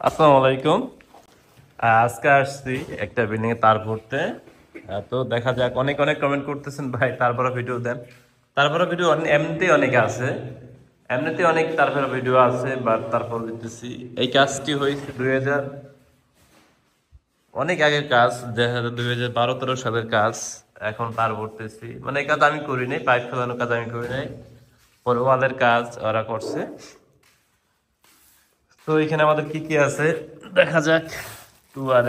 আসসালামু আলাইকুম। আজকে আসছি একটা বিল্ডিং এ তার ভরতে। তো দেখা যাক, অনেক অনেক কমেন্ট করতেছেন ভাই তারপরে ভিডিও দেন। তারপরে ভিডিও এমনিতেই অনেক আছে, এমনিতেই অনেক তারপরে ভিডিও আছে, বাট তারপর দিতেছি। এই কাজটি হয়েছে 2000 অনেক আগের কাজ, দেখা যায় 2012-13 সালের কাজ। এখন তার ভরতেছি, মানে এই কাজ আমি করি নাই, পাইপ ফেলানোর কাজ আমি করি নাই, পরে ওয়ালের কাজ ওরা করছে। তো এখানে আমাদের কি কি আছে দেখা যাক। টু আর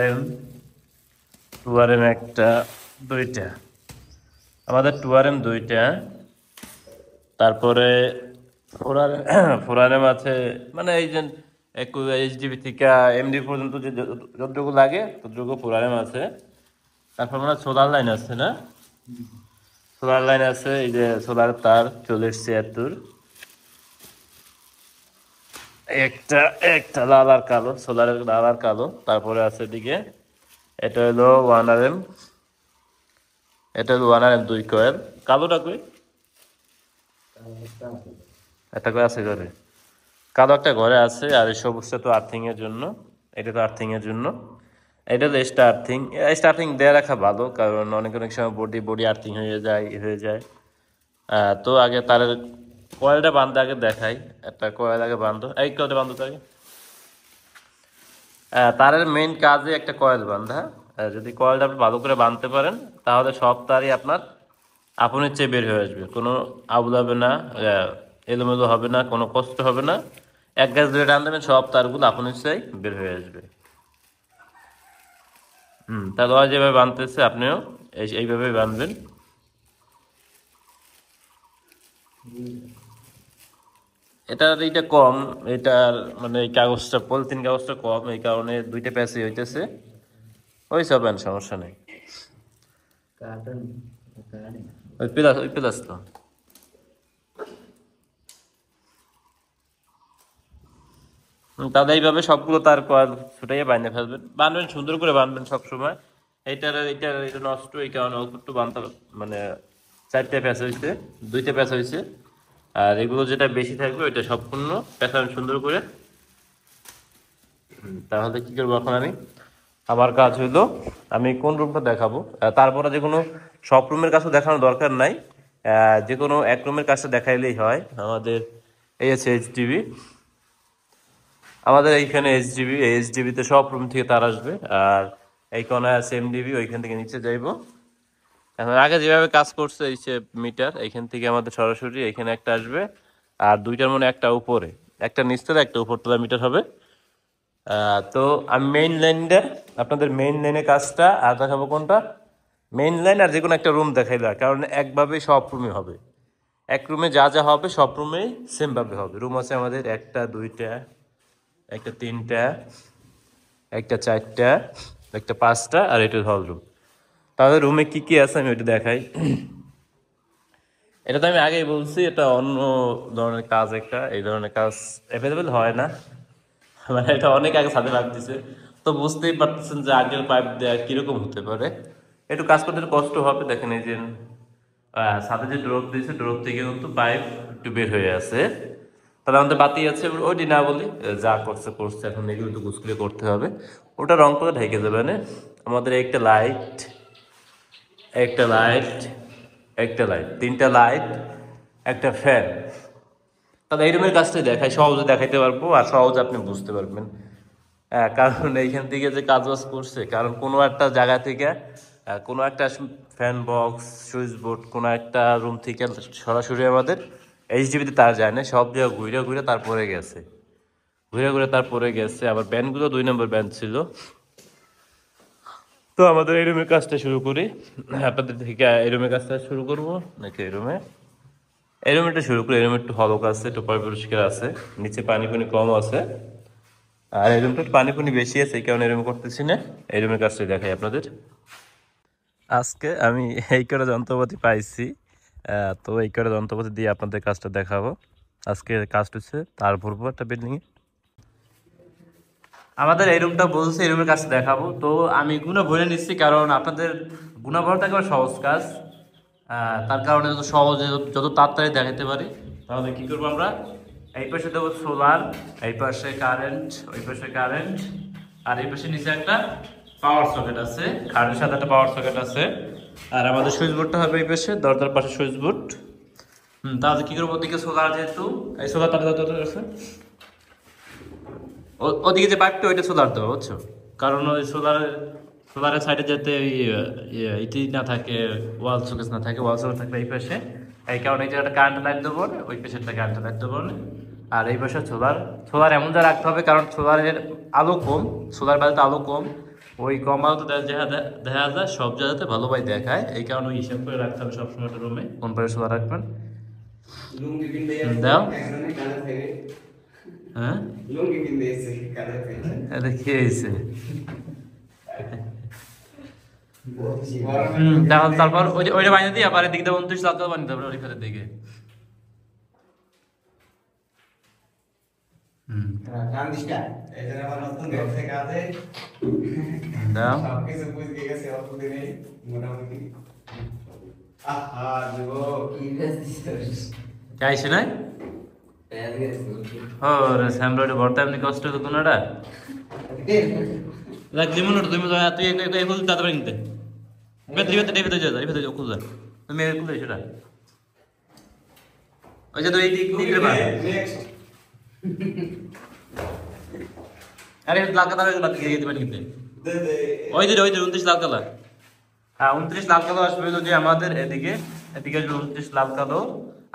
এম, একটা, দুইটা, আমাদের টুয়ারেম দুইটা। তারপরে ফোরার ফোরারেম আছে, মানে এই যে এইচডিবি থেকে এমডি পর্যন্ত যে যতটুকু লাগে ততটুকু ফোরারেম আছে। তারপর মানে সোলার লাইন আছে না, সোলার লাইন আছে, এই যে সোলার তার 40-76, একটা একটা লাল আর কালো, সোলারের লাল আর কালো। তারপরে আছে দিকে, এটা হলো ওয়ান আর এম, এটা হলো ওয়ান আর এম 2 কয়েল। কালোটা কই? একটা করে আছে ঘরে, কালো একটা ঘরে আছে। আর এই সবুজটা তো আর্থিং এর জন্য, এটা তো আর্থিং এর জন্য। এটা তো স্টার্থিং, স্টার্থিং দিয়ে রাখা ভালো, কারণ অনেক অনেক সময় বডি বডি আর্থিং হয়ে যায়। তো আগে তার কয়েলটা বান্ধে আগে দেখাই। একটা কয়েল আগে বান্ধো, এই কয়েলটা বান্ধো তো আগে। তারের মেইন কাজে একটা কয়েল বান্ধা। যদি কয়েলটা আপনি ভালো করে বাঁধতে পারেন, তাহলে সব তারই আপনার আপনের চেয়ে বের হয়ে আসবে, কোনো আবুল হবে না, এলোমেলো হবে না, কোনো কষ্ট হবে না। এক গাছ ধরে টান দেবেন, সব তারগুলো আপনের চেয়ে বের হয়ে আসবে। তাহলে ওরা যেভাবে বাঁধতেছে আপনিও এইভাবেই বাঁধবেন। এইটা কম, এটার মানে এই কাগজটা, পলিথিন কাগজটা কম, এই কারণে দুইটা প্যাচই হইতেছে। ওই সবেন সমস্যা নেই। ওই প্লাস তো। তাহলে এইভাবে সবগুলো তার কয়েল ছুটাইয়া বাইন্ধে ফেলবেন, বাঁধবেন সুন্দর করে বাঁধবেন সবসময়। এইটার এটা নষ্ট, এই কারণে অল্প একটু বাঁধতে মানে 4টে প্যাচ হয়েছে, 2টে প্যাচ হয়েছে। আর এগুলো যেটা বেশি থাকবে ওইটা সম্পূর্ণ প্যাঁচাবেন সুন্দর করে। তাহলে কি করবো এখন আমি, আমার কাজ হইলো আমি কোন রুমটা দেখাবো। তারপরে যে কোনো সব রুমের কাছেও দেখানোর দরকার নাই, যে কোনো এক রুমের কাজটা দেখাইলেই হয়। আমাদের এই আছে এইচডিবি, আমাদের এইখানে এইচডিবি, এইচডিবিতে সব রুম থেকে তার আসবে। আর এই কোনায় আছে এমডিবি, ওইখান থেকে নিচে যাইবো। এখন আগে যেভাবে কাজ করছে, এই যে মিটার এইখান থেকে আমাদের সরাসরি এইখানে একটা আসবে। আর দুইটার মনে একটা উপরে, একটা নিচতলা একটা উপরতলা মিটার হবে। তো আমি মেইন লাইনটা, আপনাদের মেইন লাইনের কাজটা আর দেখাবো কোনটা, মেইন লাইন আর যে কোনো একটা রুম দেখাইলা, কারণ একভাবেই সব রুমে হবে। এক রুমে যা যা হবে সব রুমেই সেমভাবে হবে। রুম আছে আমাদের একটা, দুইটা, একটা, তিনটা, একটা, চারটা, একটা, পাঁচটা, আর এটা হল রুম। তাহলে রুমে কি কি আছে আমি ওইটা দেখাই। এটা তো আমি আগেই বলছি, এটা অন্য ধরনের কাজ, একটা এই ধরনের কাজ অ্যাভেলেবেল হয় না। মানে এটা অনেক আগে ছাদে লাগতেছে, তো বুঝতেই পারতেছেন যে আগের পাইপ দেওয়া কিরকম হতে পারে। একটু কাজ করতে একটু কষ্ট হবে। দেখেন এই যে ছাদে যে ড্রপ দিয়েছে, ড্রপ থেকে কিন্তু পাইপ একটু বের হয়ে আছে। তাহলে আমাদের বাতি আছে ওইটি না বলি, যা করছে করছে, এখন এগুলো একটু গুছ করে করতে হবে। ওটা রং করে ঢেকে দেবে না। আমাদের একটা লাইট, একটা লাইট, একটা লাইট, তিনটা লাইট, একটা ফ্যান। তাহলে এই রুমের কাজটাই দেখাই, সহজে দেখাইতে পারবো আর সহজে আপনি বুঝতে পারবেন। হ্যাঁ, কারণ এইখান থেকে যে কাজ বাজ করছে, কারণ কোনো একটা জায়গা থেকে কোনো একটা ফ্যান বক্স, সুইচ বোর্ড, কোনো একটা রুম থেকে সরাসরি আমাদের এইচডিবিতে তার যায় না, সব জায়গায় ঘুরে ঘুরে তারপরে গেছে, ঘুরে ঘুরে তারপরে গেছে। আবার ব্যান্ডগুলো 2 নম্বর ব্যান্ড ছিল। তো আমাদের এই রুমের কাজটা শুরু করি। আপনাদের থেকে এই রুমের কাজটা শুরু করবো নাকি এই রুমে, এই রুমটা শুরু করি। এই রুমে একটু হলক আছে, একটু পরিষ্কার আছে, নিচে পানি পানি কম আছে। আর এই রুমটা একটু পানি পানি বেশি আছে, এই কারণে এই রুমে করতেছি না। এই রুমের কাজটা দেখাই আপনাদের। আজকে আমি এই করে যন্ত্রপাতি পাইছি, তো এই করে যন্ত্রপাতি দিয়ে আপনাদের কাজটা দেখাবো। আজকে কাজটা হচ্ছে তার ভরবো একটা বিল্ডিং এ। আমাদের এই রুমটা বলছে এই রুমের কাজটা দেখাবো, তো আমি গুণা ভরে নিচ্ছি, কারণ আপনাদের গুণা ভরাটা একেবারে সহজ কাজ। তার কারণে যত সহজে, যত তাড়াতাড়ি দেখাতে পারি। তাহলে কি করবো আমরা, এই পাশে দেবো সোলার, এই পাশে কারেন্ট, ওই পাশে কারেন্ট, আর এই পাশে নিচে একটা পাওয়ার সকেট আছে, কারেন্টের সাথে একটা পাওয়ার সকেট আছে। আর আমাদের সুইচ বোর্ডটা হবে এই পাশে, দরজার পাশে সুইচ বোর্ড। তাহলে কি করবো, ওদিকে সোলার, যেহেতু এই সোলার তার আছে ওদিকে যে পাইপটা, ওইটা সোলার দেবো বুঝছো, কারণ ওই সোলারের সাইডে যাতে ইটি না থাকে, ওয়াল শোকেস না থাকে, ওয়াল শোকেস থাকলে এই পাশে, এই কারণে এই জায়গাটা কারেন্ট লাইট দেবো, ওই পাশে একটা কারেন্ট লাইট দেবো। আর এই পাশে সোলার এমন যা রাখতে হবে, কারণ সোলারের আলো কম, সোলার বাড়িতে আলো কম, ওই কম আলোতে দেখা যায় সব জায়গাতে ভালোভাবে দেখায়, এই কারণে ওই হিসাব করে রাখতে হবে সবসময় একটা রুমে কোন পাশে সোলার রাখবেন। দাও হ্যাঁ কি হয়েছে, তারপর ওইটা বানিয়ে দিই, আবার এদিকে 29 লাখ বানিয়ে দেবো ওই ফেলের দিকে। চাইছে না ওরে স্যামরয়েড ভরতে এমনি কষ্ট হতো কোনটা লাগ যেমন তুমি তুই এই ফুল তাতে নিতে ভেতরে যা খুঁজা তুমি খুলে সেটা ওই যে তো এই দিক দিকে আরে লাখ টাকা বাদ দিয়ে দিতে পারি কিন্তু ওই যে 29 লাখ টাকা, হ্যাঁ 29 লাখ টাকা আসবে যদি আমাদের এদিকে 29 লাখ টাকা।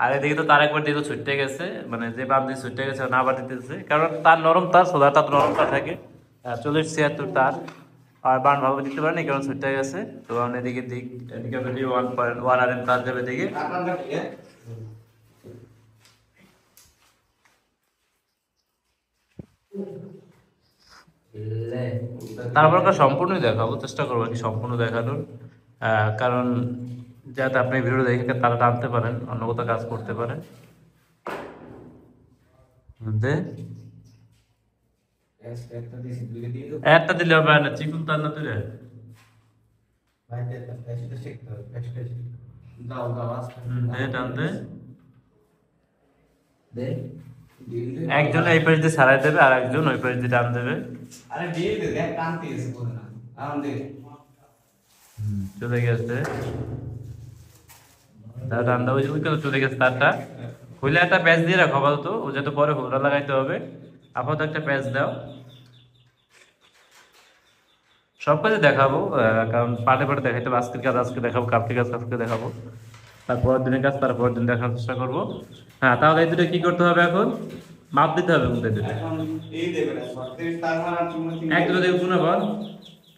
আর এদিকে তো তার একবার দিয়ে ছুটতে গেছে, মানে যে বাদ দিয়ে ছুটতে গেছে না বাদ দিতেছে, কারণ তার নরম তার, সোলারটা তো নরম তার থাকে, 40-76 তার, আর বান ভালো দিতে পারেনি কারণ ছুটতে গেছে। তো আমরা এদিকে এদিকে 1.1 RM তার যাবে এদিকে। তারপর সম্পূর্ণই দেখাবো, চেষ্টা করবো আর কি সম্পূর্ণ দেখানোর, কারণ যাতে আপনি ভিডিও দেখে তারা টানতে পারেন, অন্য কোথাও কাজ করতে পারেন। একটা দিলে হবে না, চিকুন তার না তুলে টানতে একজন এই পাশ দিয়ে ছাড়াই দেবে, আর একজন ওই পাশ দিয়ে টান দেবে। চলে গেছে টানটা, ওই চলে গেছে তারটা। খুলে একটা প্যাচ দিয়ে রাখো আপাতত, ও যাতে পরে হোলটা লাগাইতে হবে, আপাতত একটা প্যাচ দাও। সব কাজে দেখাবো, কারণ পাটে দেখাইতে হবে, আজকের কাজ আজকে দেখাবো, কালকে কাজ কালকে দেখাবো, তারপরের দিনের কাজ তারপরের দিন দেখার চেষ্টা করবো। হ্যাঁ তাহলে এই দুটো কি করতে হবে, এখন মাপ দিতে হবে কোথায় দুটো এক দুটো দেখো শুনে বল।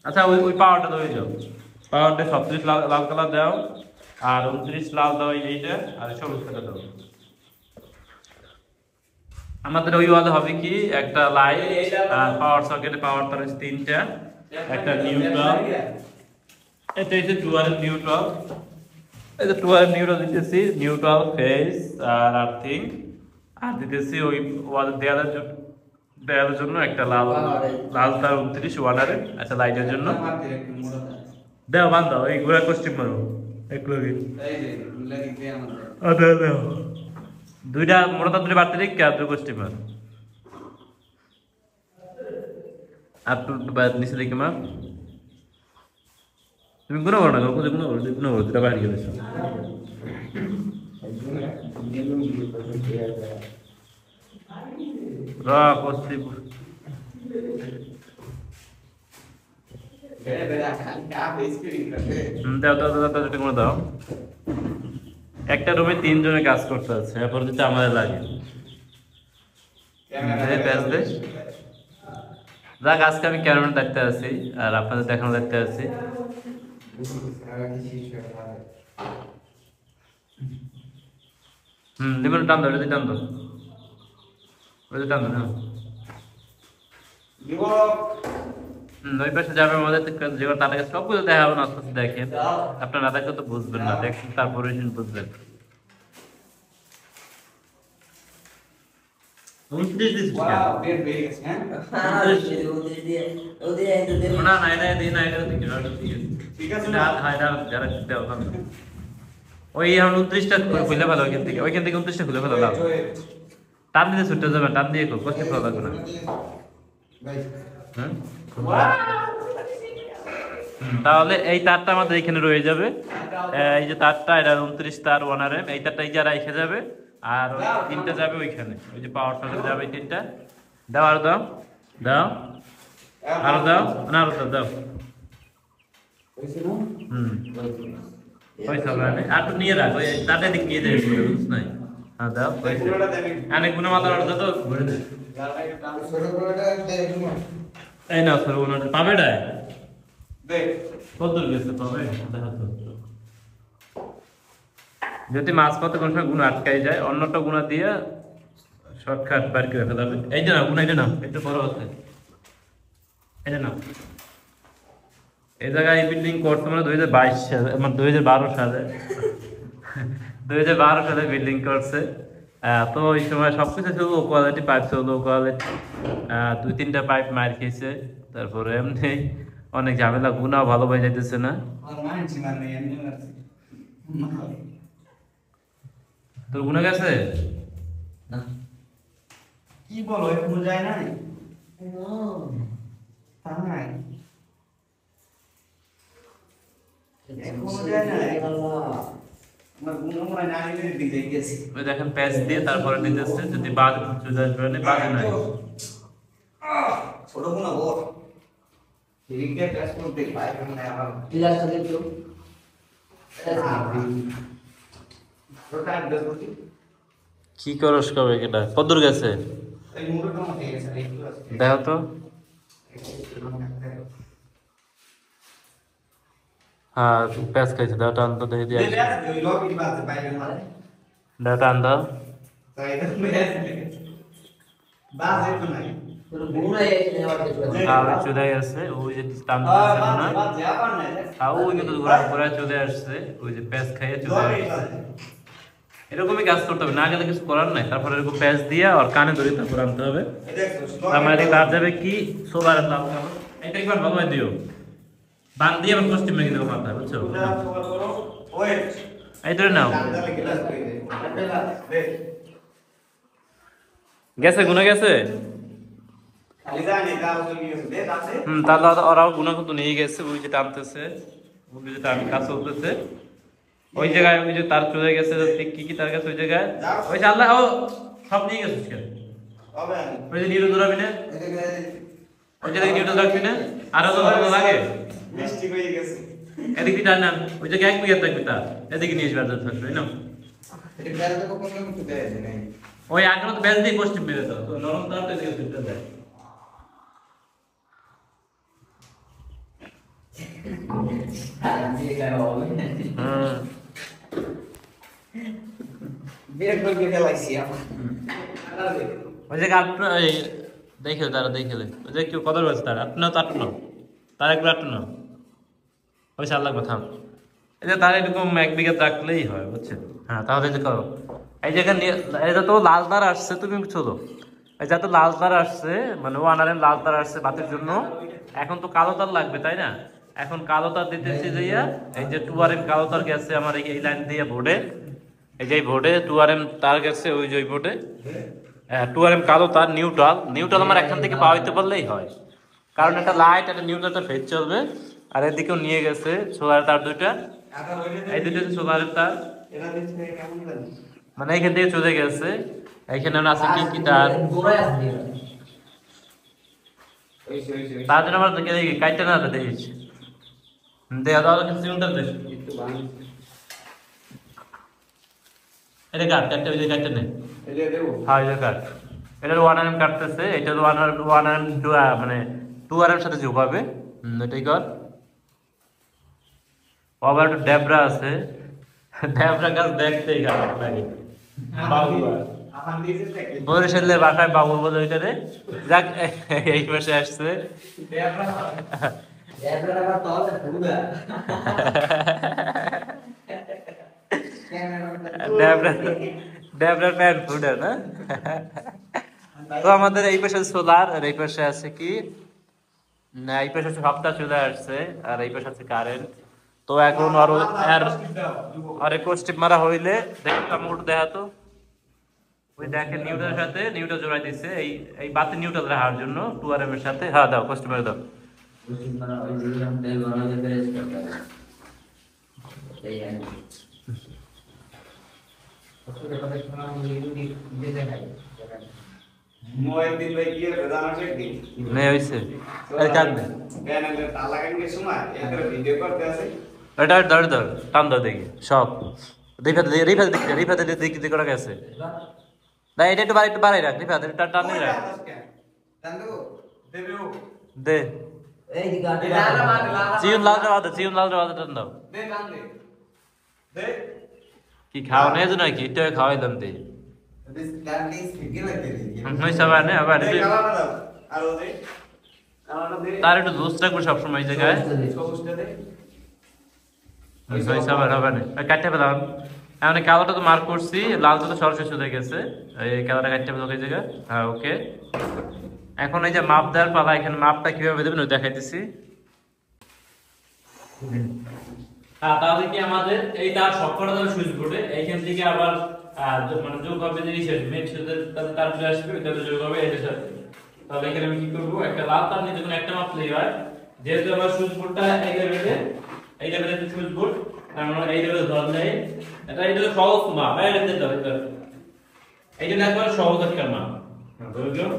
আচ্ছা ওই পাওয়ারটা দেওয়া যাও, পাওয়ারটা 36 লাল কালার দাও, আর 29 লাল দাও এইটা, আর সবুজ কালার দাও। আমাদের ওই ওয়ালে হবে কি, একটা লাইট আর পাওয়ার সকেটে পাওয়ার তার 3টা, একটা নিউট্রাল, এটা হচ্ছে 12 নিউট্রাল, এই যে 12 নিউট্রাল দিতেছি, নিউট্রাল ফেজ আর আর্থিং, আর দিতেছি ওই ওয়াল দেয়ালের জন্য একটা লাল তার 29 ওয়ালারে, আচ্ছা লাইটের জন্য দেও বান্ধ এই ঘোরা কস্টিম মারো একটু দুইটা মোটা তার দুটো বাড়তে দিক আর দুটো কস্টিম মার, আর নিচে দেখে মা তুমি কোনো করো না, কোনো দুটা বাইরে গেছো কস্টিম দাও। একটা রুমে 3 জনের কাজ করতে আছে, এখন যদি আমাদের লাগে যাক, আজকে আমি ক্যামেরাম্যান দেখতে আছি আর আপনাদের দেখানো দেখতে আছি। দেখুন টান দাও, টান দাও, টান দাও, ওই পাশে যাবে আমাদের যেগুলো তাদেরকে সবগুলো দেখা হবে না, আস্তে আস্তে দেখেন, আপনার না দেখলে তো বুঝবেন না, দেখেন তারপরে বুঝবেন। 29 দিস না না এটা দিন না, এটা ঠিক আছে না, হায়দা যারা দাও না ওই 29টা খুলে ফেলো, ওইখান থেকে 29টা খুলে ফেলো। টান দিতে ছুটে যাবে, টান দিয়ে কষ্ট করা লাগবে না। হুম? তাহলে এই তারটা আমাদের এখানে রয়ে যাবে। এই যে তারটা, এটা 29 তার 1RM, এই তারটা এই যারা রেখে যাবে। আর ওই তিনটা যাবে ওইখানে, ওই যে পাওয়ার সকেট যাবে এই তিনটা। দাও আরো দাও, দাও আরো দাও, না আরো দাও, দাও। হুম, হয়েছে হবে না, আর একটু নিয়ে রাখ, ওই তারটা দিক নিয়ে দেবে, বুঝছ নাই? হ্যাঁ দাও, অনেক গুণে মাথা রাখতে তো ঘুরে দে। এই না স্যার, ওনার পাবে না, কত দূর গেছে পাবে দেখা তো। যদি মাঝপথে কোনো সময় গুণ আটকাই যায়, অন্যটা গুণা দিয়ে শর্টকাট বার করে ফেলা হবে। এই যে না গুণা, এটা না একটু বড় হচ্ছে, এটা না। এই জায়গায় বিল্ডিং করছে মানে 2022 সালে, মানে 2012 সালে 2012 সালে বিল্ডিং করছে। তো ওই সময় সবকিছু ছিল লো কোয়ালিটি, পাইপ ছিল লো কোয়ালিটি। 2-3টা পাইপ মার খেয়েছে, তারপরে এমনি অনেক ঝামেলা, গুণাও ভালো হয়ে যাইতেছে না। তোর গুণা গেছে না? কি বলো, এখনো যায় নাই? তাই এখনো যায় নাই। আমার গুণ মনে না নিলে দিতে গেছি। ওই দেখেন প্যাচ দিয়ে তারপরে নিতেছে, যদি বাদ চলে আসবে না, বাদ নাই। ছোট গুণ বল এদিকে প্যাচ করতে পাই না আবার বিলাসটা দেখো। রোটার দেখি কি করস কবে এটা কদ্দুর গেছে এই মুড়ো কাম হয়ে গেছে, একটু আছে দেখো তো। হ্যাঁ প্যাচ খাইছে, দাও টান তো দেখে দিয়ে দেখ ওই লবি বাজে বাইরে মারে দাও টান দাও। তাই এটা মেরে বাজে তো নাই তোর গুণাই আছে নেওয়ার কিছু আছে। আর চলে গেছে, ওই যে টান বাজে দিতেছে না, বাজে আবার নাই আর ওই কিন্তু ঘোরা চলে আসছে, ওই যে প্যাচ খাইয়ে চলে আসছে। এরকমই কাজ করতে হবে, না গেলে কিছু করার নাই। তারপরে এরকম প্যাচ দিয়ে আর কানে ধরে তারপর আনতে হবে। আমার এদিকে তার যাবে কি সোলারের তার যাবে, এটা একবার ভালো দিও, বান দিয়ে আবার কষ্টি মেরে দেবো মাথায়, বুঝছো? এই ধরে নাও, গেছে গুনে গেছে। তাহলে ওরাও গুনা কিন্তু নিয়ে গেছে, ওই যে টানতেছে, ওই যেটা আমি কাজ চলতেছে ওই জায়গায়, ওই যে তার চলে গেছে, কি কি তার কাছে ওই জায়গায়, ওই যে আল্লাহ ও সব নিয়ে গেছিস কেন? ওই যে নিউজ ধরাবি না, ওই জায়গায় নিউজ রাখবি না, আরো তো ভালো লাগে এদিকে টান না, ওই জায়গায় 1 মিনিট থাকবি, তার এদিকে নিয়ে আসবে, থাকবে না ওই আগ্রহ তো বেল দিয়ে কষ্টি মেরে দাও, তো নরম তার তো এদিকে ফিরতে দেয়। দিয়ে গায় হবে। বের করে ফেলাইছি আমার ওই জায়গায় আপনার দেখে তারা দেখে ওই জায়গায় কেউ কত রয়েছে, তার আপনার তো আটনো, তার একবার আটনো ওই 4 লাখ থাম। এই যে তার এরকম 1 বিঘা রাখলেই হয়, বুঝছেন? হ্যাঁ তাহলে যে করো, এই জায়গায় এটা তো লাল তার আসছে, তুমি চলো, এই যা তো লাল তার আসছে, মানে 1RM লাল তার আসছে বাতির জন্য। এখন তো কালো তার লাগবে, তাই না? এখন কালো তার দিতেছি যাইয়া, এই যে 2RM কালো তার গেছে আমার এই লাইন দিয়ে বোর্ডে, এই যে বোর্ডে 2RM তার গেছে, ওই যে বোর্ডে 2RM কালো তার নিউট্রাল আমার এখান থেকে পাওয়াইতে পারলেই হয়, কারণ একটা লাইট, একটা নিউট্রাল, একটা ফেজ চলবে। আর এদিকেও নিয়ে গেছে সোলারের তার দুইটা, এই দুইটা হচ্ছে সোলারের তার, মানে এখান থেকে চলে গেছে। এখানে আছে কি কি তার, গুণাই আছে। তার জন্য আমার দেখে দেখি কাইটটা না দেখিস, দেখা দাও কিন্তু সিউন্টার দেখ এটা কাটটা, ওই যে কাটটা নেই, হ্যাঁ এটা কাট, এটার 1RM কাটতেছে, এটার 1RM মানে 2RM সাথে যোগ হবে। এটাই কর। আবার একটু ড্যাবরা আছে, ড্যাবরা গাছ দেখতেই খারাপ লাগে। বরিশালে বাসায় বাবু বলে ওইটারে, যাক এই পাশে আসছে এবার তাহলে পুরো ড্যাবরা প্যান ফুডার না। তো আমাদের এই পাশে সোলার, আর এই পাশে আছে কি না, এই পাশে সবটা চলে আসছে, আর এই পাশে আছে কারেন্ট। তো এখন আর 1 স্টিপ মারা হইলে দেখলাম, ওটা দেখা তো ওই দেখেন নিউট্রালের সাথে নিউট্রাল জোড়াই দিচ্ছে এই এই বাতি নিউট্রাল রাখার জন্য 2RM এর সাথে। হ্যাঁ দাও কাস্টমার দাও। उसमें बना और ये हम तेल बना के प्रेस करते हैं सही है उसको देखो देखना ये देखाई মহিউদ্দিন ভাই কি এর প্রধান আছে কি নে হইছে এই কাট দে প্যানেলে তার লাগানোর সময় এর ভিডিও করতে আছে এটা ধর ধর টান দাও দেখি সব রিফাতে দেখি করা গেছে না এটা একটু বাড়াই রাখ রিফাতে টান নিয়ে রাখ তান্দু দেবেও দে ए दिखा চিউন লাল রাওয়াতে টান দাও দে টান দে দে কি খাওয়া নেই তো নাকি এটা খাওয়াইলাম দে দিস গার্লিং স্পিকিং লাগতে দিই নই সবার নে আবার দে কালারটা দাও আর দে কালারটা দে তার একটু দোষ রাখবো সবসময় এই জায়গায় সবুজটা দে নই সবার হবে না কাটতে পেলাম এখন এই কালোটা তো মার্ক করছি লালটা তো সরাসরি চলে গেছে এই কালোটা কাটতে পেলাম এই জায়গায় হ্যাঁ ওকে এখন এই যে মাপ দেওয়ার পালা এখানে মাপটা কিভাবে দেবেন ওই দেখাইতেছি হ্যাঁ তাহলে কি আমাদের এই তার সবকটা তাহলে সুইচ বোর্ডে এইখান থেকে আবার মানে যোগ হবে যে রিসেট মেন সাথে তার চলে আসবে ওইটাতে যোগ হবে এটার সাথে তাহলে এখানে আমি কি করবো একটা লাল তার নিয়ে যখন একটা মাপলেই হয় যেহেতু আমার সুইচ বোর্ডটা এই লেভেলে সুইচ বোর্ড তার মানে এই লেভেলে ধরলে এটা সহজ মাপ এই লেভেলে ধরে এই জন্য একবার সহজ একটা মাপ ধরে গেল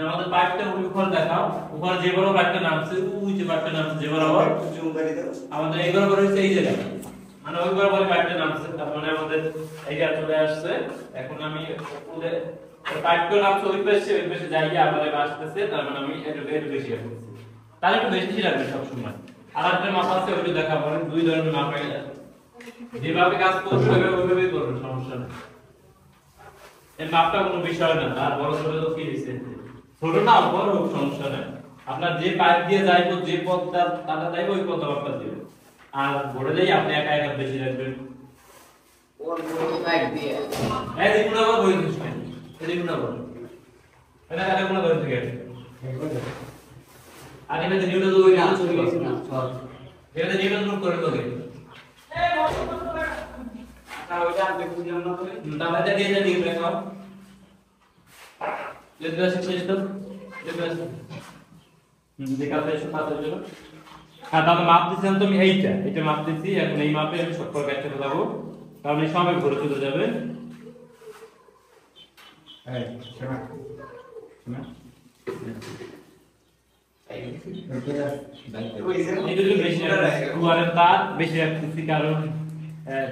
আমাদের পাইপটা উপর দেখাও উপর যে বড় পাইপটা নামছে ওই যে পাইপটা নামছে যে বরাবর জুম করে দাও আমাদের এই বরাবর হচ্ছে এই জায়গা মানে ওই বরাবর পাইপটা নামছে তার মানে আমাদের এইটা চলে আসছে এখন আমি উপরে পাইপটা নামছে ওই পাশে যাইয়া আবার আসতেছে তার মানে আমি একটু বেশি রাখছি তাহলে একটু বেশি রাখবেন সব সময় আর একটা মাপ আছে ওইটা দেখাবো দুই ধরনের মাপ আছে যেভাবে কাজ করতে হবে ওইভাবেই করবেন সমস্যা নেই এই মাপটা কোনো বিষয় না আর বড় ছোট তো কি দিছে ছোট না বড় সমস্যা নাই আপনার যে পাইপ দিয়ে যাইবো যে পথটা তাটা যাইবো ওই পথ আপনার দিবেন আর বড়লেই আপনি একা একা বেশি রাখবেন ওর পুরো পাইপ দিয়ে এই দেখুন আবার বই দিচ্ছেন এই দেখুন আবার এটা কাটা কোন বই থেকে আর এটা নিউটন তো ওই না চলে গেছে না সব এটা নিউটন রূপ করে তো না ওইটা আমি বুঝলাম না তো তাহলে এটা দিয়ে দিই দেখাও লেটস সিস্টেম লেটস দেখাতে এসে পাতা চলো হ্যাঁ তাহলে মাপ দিচ্ছেন তুমি এইটা মাপ দিচ্ছি এখন এই মাপে আমি শর্ট করে কাটতে যাবো কারণ এই সময় ঘুরে চলে যাবে এই শোনা শোনা এই দুটো বেশি টুয়ারের তার বেশি রাখতেছি কারণ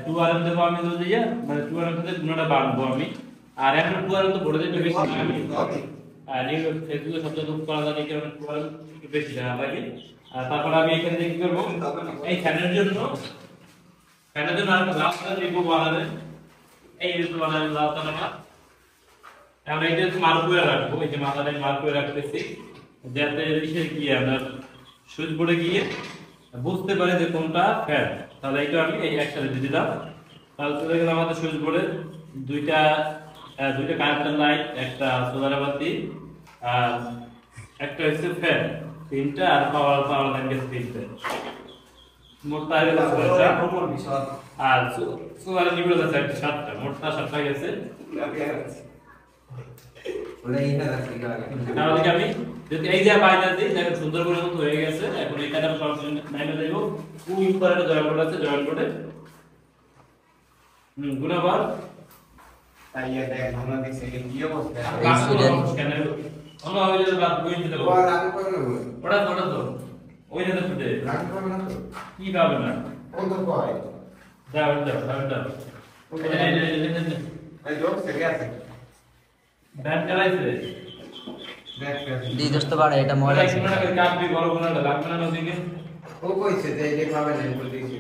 টুয়ারের দেবো আমি তো দিয়ে মানে টুয়ারের সাথে দুটোটা বাঁধবো আমি আর এখন টুয়ারের তো ভরে দিতে বেশি আমি আর এই এগুলো সবচেয়ে দুঃখ করা যায় কারণ টুয়ারের একটু বেশি টাকা লাগে আর তারপর আমি এখানে থেকে কি করবো এই ফ্যানের জন্য আর লাল কালার দিব বানাবে এই যে বানাবে লাল কালার এখন এইটা মার্ক করে রাখবো এই যে মাথাটাই মার্ক করে রাখতেছি যাতে বিশেষ গিয়ে আপনার সুইচ বোর্ডে গিয়ে বুঝতে পারে যে কোনটা ফ্যান তাহলে এইটা আমি এই একসাথে দিয়ে দিলাম তাহলে চলে গেল আমাদের সুইচ বোর্ডে দুইটা কারেন্টের লাইট একটা সোলার বাতি আর একটা হচ্ছে ফ্যান তিনটা আর পাওয়ার লাইন গেছে তিনটা মোট তার আর সোলার নিউট্রাল আছে একটা সাতটা মোট তার সাতটা গেছে তাহলে কি আমি যদি এই যে বাইরে দিই দেখেন সুন্দর করে মতো হয়ে গেছে এখন এটা আমি সরাসরি নাইমে দেব ওই উপরে একটা জয়েন্ট বোর্ড আছে জয়েন্ট বোর্ডে গুণাবার তাই দেখ আমরা দেখছি কি অবস্থা স্ক্যানার আমরা ওই যে বাদ বই দিতে পারবো ওরা রাখতে পারবে না ওটা তো ওই যে দিতে রাখতে পারবে না তো কি পাবে না কোন তো কয় দাও এই লোক থেকে আছে ব্যান চালাইছে দেখ दी दोस्तों बारे এটা মডেল এটা কিনা করে কাপ দি বড় গুণাটা লাগবে না ওদিকে ও কইছে যে এই পাবে না বলে দিয়েছে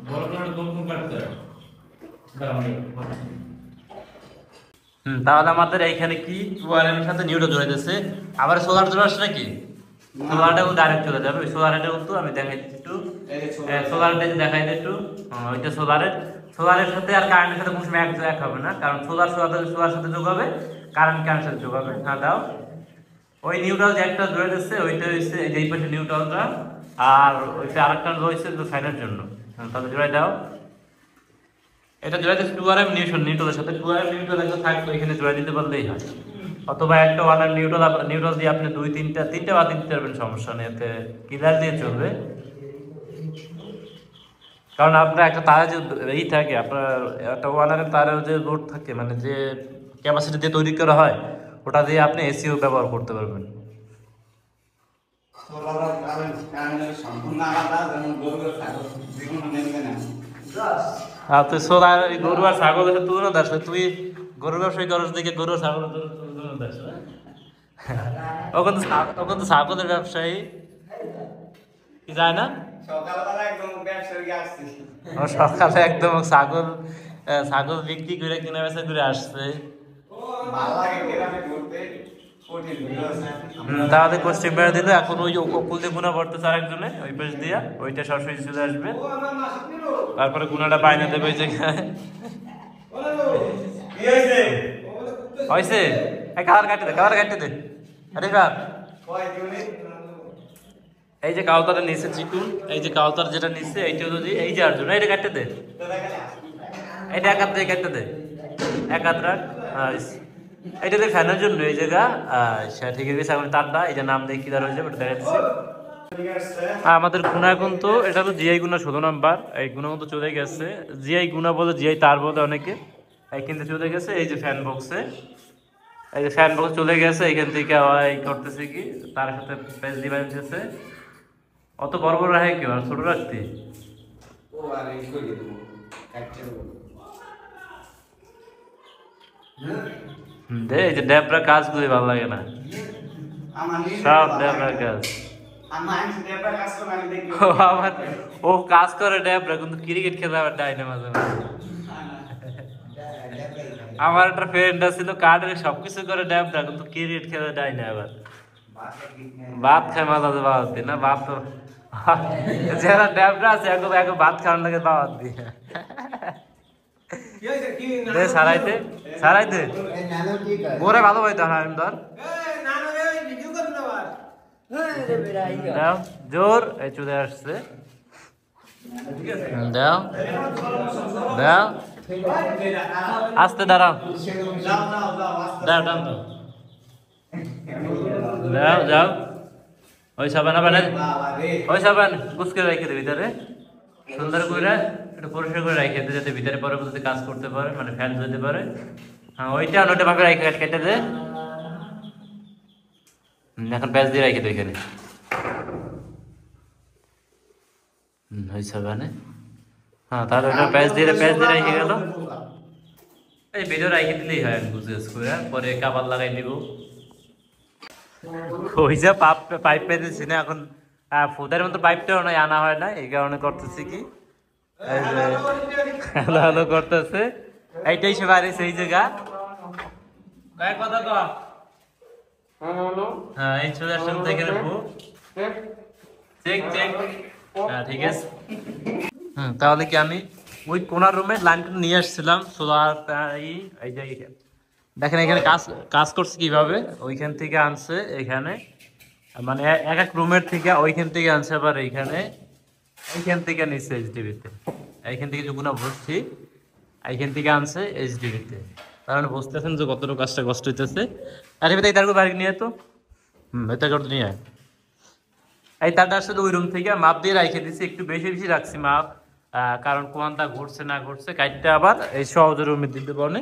বড় গুণাটা কোন কাটতে দাও তাহলে আমাদের এইখানে কি ওয়ারের সাথে নিউট্রাল জুড়ে দিয়েছে আবার সোলার জুড়ে আসছে নাকি সোলারটাও ডাইরেক্ট চলে যাবে ওই সোলারটা কিন্তু আমি দেখাই দিচ্ছি একটু সোলারটা দেখাই দিই একটু ওইটা সোলারের সাথে আর কারেন্টের সাথে কোনো সময় এক হবে না কারণ সোলার সাথে যোগ হবে কারেন্টের সাথে যোগ হবে হ্যাঁ দাও ওই নিউট্রাল যে একটা জুড়ে দিচ্ছে ওইটা হচ্ছে এই পাশে নিউট্রালটা আর ওইটা আরেকটা রয়েছে ফ্যানের জন্য তাহলে জোড়াই দাও এটা জোড়া দিতে 2RM নিউট্রালের সাথে 2RM নিউট্রাল একটা থাকতো, এখানে জোড়া দিতে পারলেই হয়। অথবা একটা 1RM নিউট্রাল দিয়ে আপনি তিনটা বাদ দিতে পারবেন, সমস্যা নেই, এতে ক্লিয়ার দিয়ে চলবে। কারণ আপনার একটা তারে যে থাকে, আপনার একটা 1RM তারেও যে লোড থাকে, মানে যে ক্যাপাসিটি দিয়ে তৈরি করা হয়, ওটা দিয়ে আপনি এসিও ব্যবহার করতে পারবেন। সম্পূর্ণ আলাদা, যেমন গরুর ছাগল যেগুলো নেবে না। আর তুই সোলার গরু আর ছাগলের তুলনা দাস, তুই গরু ব্যবসায়ী করস দিকে গরু আর ছাগলের তুলনা দাস। ওখান তো ছাগলের ব্যবসায়ী কি যায় না, সকালবেলা একদম ব্যবসায়ী আসছে। ও সকালে একদম ছাগল বিক্রি করে কিনা বেচা করে আসছে। ভালো লাগে গ্রামে ঘুরতে, কঠিন ভিড় আছে। তাহলে কোশ্চেন বেড়ে দিল, এখন ওই অকুল দিয়ে গুণা পড়তেছে আরেকজনে ওই পাশ দিয়া, ওইটা সরাসরি চলে আসবে, তারপরে গুণাটা বাইনা দেবে ওই জায়গায়। কি হয়েছে? হয়েছে, কালার কাটতে দে আরে বাপ। কয় তুমি? এই যে কাউতারের নিচে চিকুন, এই যে কাউতার যেটা নিচে এইটা যদি এই যে আর্জুন, এইটা কাটতে দে, এটা এক হাত দিয়ে কাটতে দে, এক হাত রাখ। এটা দিয়ে ফ্যানের জন্য এই জায়গা ঠিক আছে। এখন তারটা এই যে নাম দিয়ে কি দাঁড় হয়ে যাবে ওটা দেখা দিচ্ছি। আমাদের গুণা এখন তো এটা তো জিআই গুণা 16 নাম্বার, এই গুণা কিন্তু চলে গেছে। জিআই গুণা বলে, জিআই তার বলে অনেকে, এই কিন্তু চলে গেছে। এই যে ফ্যান বক্সে, এই যে ফ্যান বক্স চলে গেছে, এখান থেকে এই করতেছে কি তার সাথে পেজ দিবাই দিতেছে। অত বড় বড় রাখে কেউ, আর ছোট রাখতে। ও আরে এই করে দেবো, কাটতে দেবো। দে, এই যে ড্যাবরা কাজগুলি ভালো লাগে না, আমার নিজের সব বাবা ড্যাবরা লাগে। কাজ। আমার ডেবার কাজ করে আমি দেখি। ও কাজ করে ড্যাবরা, কিন্তু ক্রিকেট খেলা আবার ডাই না মাঝে মাঝে। আমার একটা ফ্রেন্ড ছিল কার্ডের সবকিছু করে ড্যাবরা, কিন্তু ক্রিকেট খেলা ডাই না। আবার ভাত খায় মাঝে মাঝে বাদ দি না, ভাত তো যারা ড্যাবরা আছে এক ভাত খাওয়ার লাগে বাদ দি। দে সারাইতে গোরে ভালো হইতো হারাম ধর দাও জোর, এই চলে আসছে, দাও দাও আস্তে দাঁড়াও, দাও দাও দাও যাও। ওই সাবান আবার ওই সাবান কুচকে রেখে দে ভিতরে, সুন্দর করে একটু পরিষ্কার করে রেখে দে, যাতে ভিতরে পরবর্তীতে কাজ করতে পারে, মানে ফ্যান যেতে পারে। হ্যাঁ ওইটা ওইটা ভাবে রেখে কেটে দে। এখন প্যাঁচ দিয়ে রেখে দে এখানে। ওই সাবানে হ্যাঁ, তাহলে ওটা প্যাঁচ দিয়ে রেখে গেল। এই ভিডিও রেখে দিলেই হয়, আমি বুঝে করে পরে কাবার লাগাই দিব। ওই যে পাইপ পেতেছি না এখন, ফুদের মতো পাইপটাও নয়, আনা হয় না, এই কারণে করতেছি কি হ্যালো হ্যালো করতেছে। এইটাই সে বাইরে সেই জায়গা কথা তো হ্যাঁ, এই চলে আসলাম তো এখানে চেক চেক। হ্যাঁ ঠিক আছে। তাহলে কি আমি ওই কোনার রুমে লাইনটা নিয়ে আসছিলাম সোলার, এই যে দেখেন এখানে কাজ করছে কিভাবে। ওইখান থেকে আনছে এখানে, মানে এক এক রুমের থেকে ওইখান থেকে আনছে, আবার এইখান থেকে নিচ্ছে এইচডিবিতে, এইখান থেকে যখন বসছি এইখান থেকে আনছে এইচডিবিতে। তার মানে বুঝতেছেন যে কতটুকু কাজটা কষ্ট হইতেছে। আর এবার এই তারগুলো বাড়ি নিয়ে তো এই তার নিয়ে আয়। এই তারটা আসলে ওই রুম থেকে মাপ দিয়ে রেখে দিচ্ছি, একটু বেশি বেশি রাখছি মাপ, কারণ কোয়ানটা ঘুরছে না ঘুরছে কাইটটা আবার এই সহজে রুমে দিতে পারে।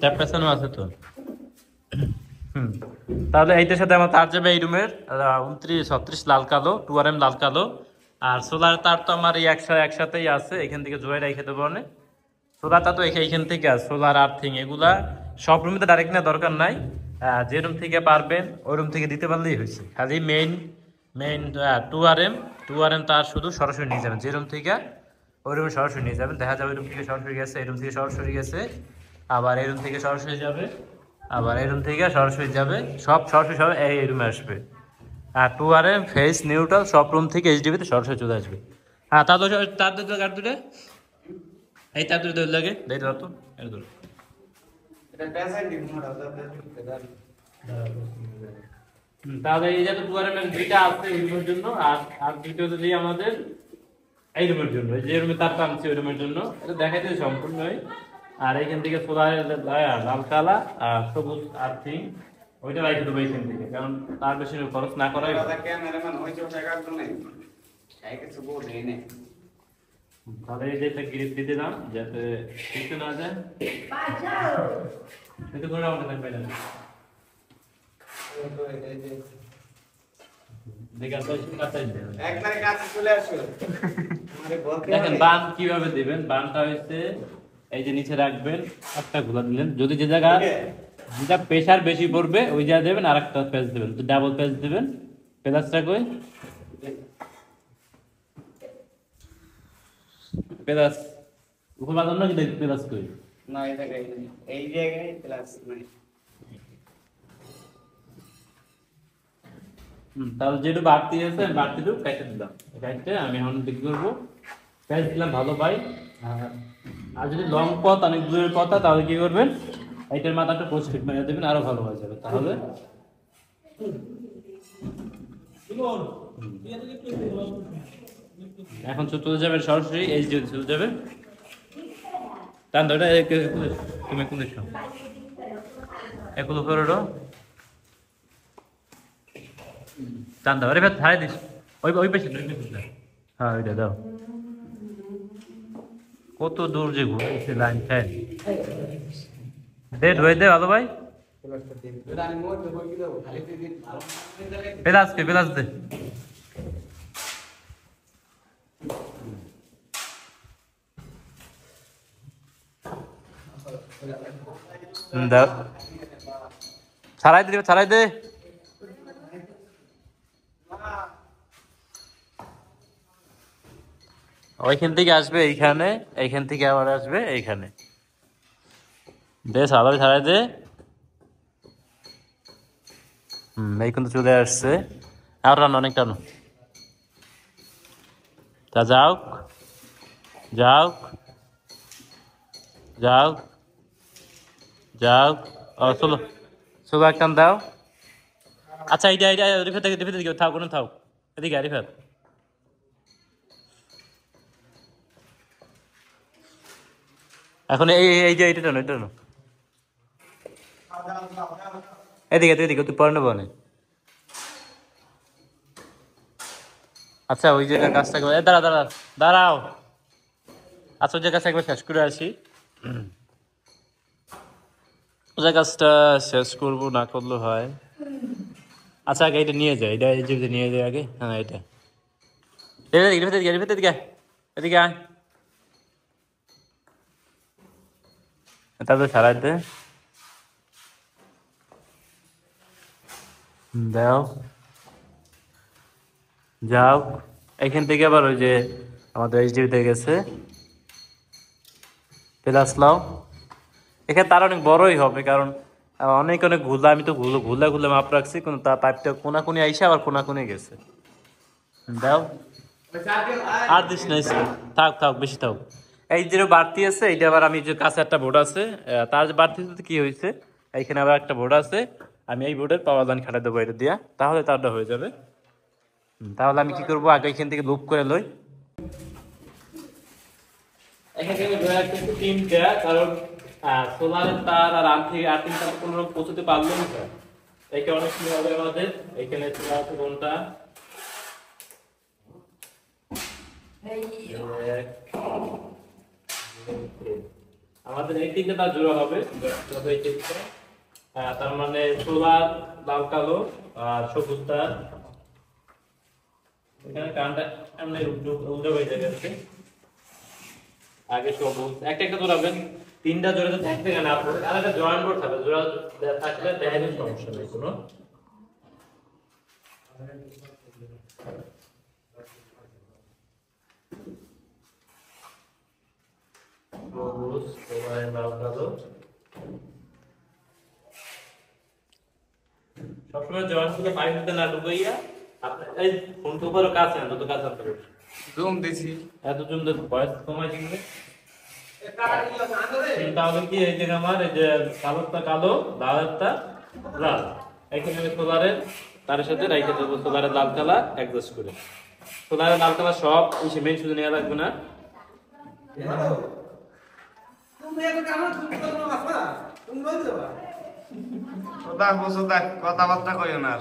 ট্যাপ পেছানো আছে তো। তাহলে এইটার সাথে আমার তার যাবে এই রুমের 2936 লাল কালো 2RM লাল কালো। আর সোলার তার তো আমার এই একসাথেই আছে, এখান থেকে জোয়াই রেখে দেবো। সোলারটা তো এইখান থেকে আছে, সোলার আর্থিং এগুলা সব রুমে তো ডাইরেক্ট নেওয়ার দরকার নাই, যে রুম থেকে পারবেন ওই রুম থেকে দিতে পারলেই হয়েছে। খালি মেইন 2RM তার শুধু সরাসরি নিয়ে যাবেন, যে রুম থেকে ওই রুমে সরাসরি নিয়ে যাবেন। দেখা যাবে ওই রুম থেকে সরাসরি গেছে, এই রুম থেকে সরাসরি গেছে, আবার এই রুম থেকে সরাসরি যাবে, আবার এই রুম থেকে সরাসরি যাবে, সব সরাসরি সব এই রুমে আসবে। আর 2RM ফেস নিউট্রাল সব রুম থেকে এইচডিবিতে সরাসরি চলে আসবে। হ্যাঁ তার কাট দুটো এই তার দুটো লাগে দেয় তো তাহলে এই যে 2RM দুইটা আছে এই জন্য, আর দুটো যদি আমাদের এই রুমের জন্য, এই যে রুমে তার টানছি ওই রুমের জন্য, এটা দেখাইতে সম্পূর্ণই। আর এইখান থেকে সোলার লাল কালা আর সবুজ আর্থিং ওইটা রাখে দেবো এইখান থেকে, কারণ তার বেশি খরচ না করাই ভালো। ক্যামেরাম্যান হয়েছে টাকার জন্য কিছু বলে নেই। তাহলে এই যে একটা গ্রিপ দিয়ে দিলাম যাতে কিছু না যায়, এটা করে আমাদের থাকবে না। একবারে কাছে চলে আসো। আমারে বলতে দেখেন বান কিভাবে দিবেন, বানটা হচ্ছে এই যে নিচে রাখবেন, একটা খোলা দিলেন, যদি যে জায়গা যেটা প্রেসার বেশি পড়বে ওই জায়গা দেবেন, আর একটা পেঁচ দেবেন, ডাবল পেঁচ দেবেন। পেঁচটা কই, পেঁচ উপর বাঁধান না, কি পেঁচ কই? না এই জায়গায় নেই, এই জায়গায় প্লাস নাই। তাহলে যেটু বাড়তি আছে আমি বাড়তিটুকু কেটে দিলাম, কেটে আমি এখন কি করবো, পেঁচ দিলাম ভালো ভাই। আর যদি লং পথ অনেক দূরের কথা তাহলে কি করবেন, এইটার মাথাটা পোস্ট ফিট মেরে দেবেন, আরো ভালো হয়ে যাবে। তাহলে এখন চলে যাবে সরাসরি এইচডি চলে যাবে। টান ধরে তুমি কোন দিছো এগুলো করে টান দাও, আরে ভাই ধারে দিস, ওই ওই পেছনে ওই পেছনে, হ্যাঁ ওইটা দাও। কত দূর যে ঘুরেছে লাইন খায়, দে ধুয়ে দে ভালো ভাই, এটা আমি মোট দেব কি দেব, খালি দিন ভালো পেলাস দে। দাও, ছাড়াই দে, ছাড়াই দে। ওইখান থেকে আসবে এইখানে, এইখান থেকে আবার আসবে এইখানে, দে সালামি ছাড়াই দে। এই কিন্তু চলে আসছে, আর টানো অনেক টানো, তা যাও যাও যাও যাও, ও চলো চলো, এক টান দাও। আচ্ছা এইটা এইটা রিফাত থেকে রিফাত দিকে থাও, কোনো থাও, এদিকে রিফাত। এখন এই এই যে এইটা টানো, এটা টানো, এদিকে এদিকে, তুই পরে নেবো না। আচ্ছা ওই জায়গার কাজটা দাঁড়াও। আচ্ছা ওই জায়গার কাজটা একবার শেষ করে আসি, ওই জায়গার কাজটা শেষ করবো, না করলে হয়। আচ্ছা আগে এটা নিয়ে যায়, এটা এই যে নিয়ে যায় আগে, হ্যাঁ এটা এদিকে এদিকে আয়, তারপরে সারাই দে, দাও যাও। এখান থেকে আবার ওই যে আমাদের এইচডিবিতে গেছে প্লাস লাও, এখানে তার অনেক বড়ই হবে, কারণ অনেক অনেক ঘুলা, আমি তো ঘুলা মাপ রাখছি, কিন্তু তার পাইপটা কোনাকুনি আইসে আবার কোনাকুনি গেছে। দাও, আর দিস না, থাক বেশি থাক। এই যে বাড়তি আছে এইটা আবার, আমি যে কাছে একটা বোর্ড আছে, তার যে বাড়তি কি হয়েছে, এইখানে আবার একটা বোর্ড আছে, আমি এই বোর্ডের পাওয়ার লাইন খাটাই দেবো এটা দিয়া, তাহলে তারটা হয়ে যাবে। তাহলে আমি কি করবো, আগে এখান থেকে লুপ করে লই, এখান থেকে ধরে রাখতেছি তিনটা, কারণ সোলারের তার আর আর্থিং তার কোনো রকম পৌঁছতে পারলো না, এই কারণে কি হবে আমাদের এখানে চলে আছে কোনটা, আমাদের এই তিনটা তার জোড়া হবে, তার মানে সোলার লাল কালো আর সবুজ তার, এখানে কারেন্টটা এমনি উল্টো হয়ে যাবে। আগে সবুজ একটা একটা জোড়াবেন, তিনটা জোড়াতে থাকতে গেলে আপনার আর একটা জয়েন্ট বোর্ড থাকবে, জোড়া থাকলে দেখাবেন, সমস্যা নেই কোনো। সবুজ লাল কালো, সবসময় জয়েন্ট গুলো পাইপ দিতে না ঢুকাইয়া আপনার এই ফোনটা উপরে কাছে আনতো, তো কাছে আনতে পারবে, জুম দিছি এত জুম দিয়ে ভয়েস কমাই দিলে তাহলে কি এই যে আমার এই যে কালোটা কালো, লালটা লাল, এখানে আমি সোলারের তার সাথে রাইখে দেবো, সোলারের লাল কালার অ্যাডজাস্ট করে। সোলারের লাল কালার সব ইসে মেন শুধু নেওয়া লাগবে না। কথাবার্তা কইও না